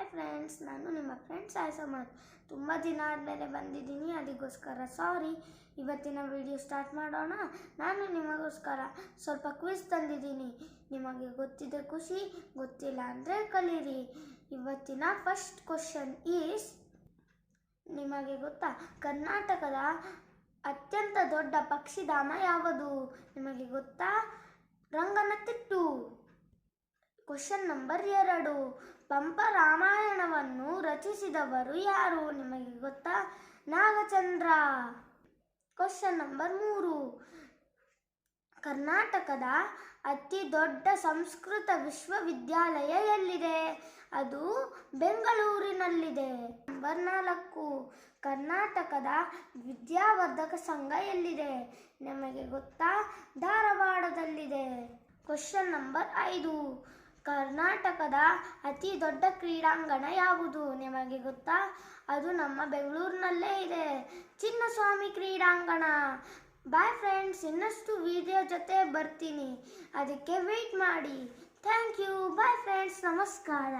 Hi friends, ನಾನು ನಿಮ್ಮ friends Sai Samarth. ತುಂಬ ದಿನ ಆದಮೇಲೆ ಬಂದಿದ್ದೀನಿ, ಅದಕ್ಕೋಸ್ಕರ ಸಾರಿ. ಇವತ್ತಿನ ವಿಡಿಯೋ ಸ್ಟಾರ್ಟ್ ಮಾಡೋಣ. ನಾನು ನಿಮಗೋಸ್ಕರ ಸ್ವಲ್ಪ ಕ್ವಿಜ್ ತಂದಿದ್ದೀನಿ. ನಿಮಗೆ ಗೊತ್ತಿದೆ ಖುಷಿ, ಗೊತ್ತಿಲ್ಲ ಅಂದರೆ ಕಲೀರಿ. ಇವತ್ತಿನ ಫಸ್ಟ್ ಕ್ವಶನ್ ಈಸ್, ನಿಮಗೆ ಗೊತ್ತಾ ಕರ್ನಾಟಕದ ಅತ್ಯಂತ ದೊಡ್ಡ ಪಕ್ಷಿಧಾಮ ಯಾವುದು? ನಿಮಗೆ ಗೊತ್ತಾ? ರಂಗನತಿಟ್ಟು. ಕ್ವಶನ್ ನಂಬರ್ 2, ಪಂಪ ರಾಮಾಯಣವನ್ನು ರಚಿಸಿದವರು ಯಾರು? ನಿಮಗೆ ಗೊತ್ತಾ? ನಾಗಚಂದ್ರ. ಕ್ವಶನ್ ನಂಬರ್ 3, ಕರ್ನಾಟಕದ ಅತಿ ದೊಡ್ಡ ಸಂಸ್ಕೃತ ವಿಶ್ವವಿದ್ಯಾಲಯ ಎಲ್ಲಿದೆ? ಅದು ಬೆಂಗಳೂರಿನಲ್ಲಿದೆ. ನಂಬರ್ 4, ಕರ್ನಾಟಕದ ವಿದ್ಯಾವರ್ಧಕ ಸಂಘ ಎಲ್ಲಿದೆ? ನಿಮಗೆ ಗೊತ್ತಾ? ಧಾರವಾಡದಲ್ಲಿದೆ. ಕ್ವಶನ್ ನಂಬರ್ 5, ಕರ್ನಾಟಕದ ಅತಿ ದೊಡ್ಡ ಕ್ರೀಡಾಂಗಣ ಯಾವುದು? ನಿಮಗೆ ಗೊತ್ತಾ? ಅದು ನಮ್ಮ ಬೆಂಗಳೂರಿನಲ್ಲೇ ಇದೆ, ಚಿನ್ನಸ್ವಾಮಿ ಕ್ರೀಡಾಂಗಣ. ಬಾಯ್ ಫ್ರೆಂಡ್ಸ್, ಇನ್ನಷ್ಟು ವಿಡಿಯೋ ಜೊತೆ ಬರ್ತೀನಿ, ಅದಕ್ಕೆ ವೇಟ್ ಮಾಡಿ. Thank you. ಬಾಯ್ ಫ್ರೆಂಡ್ಸ್, ನಮಸ್ಕಾರ.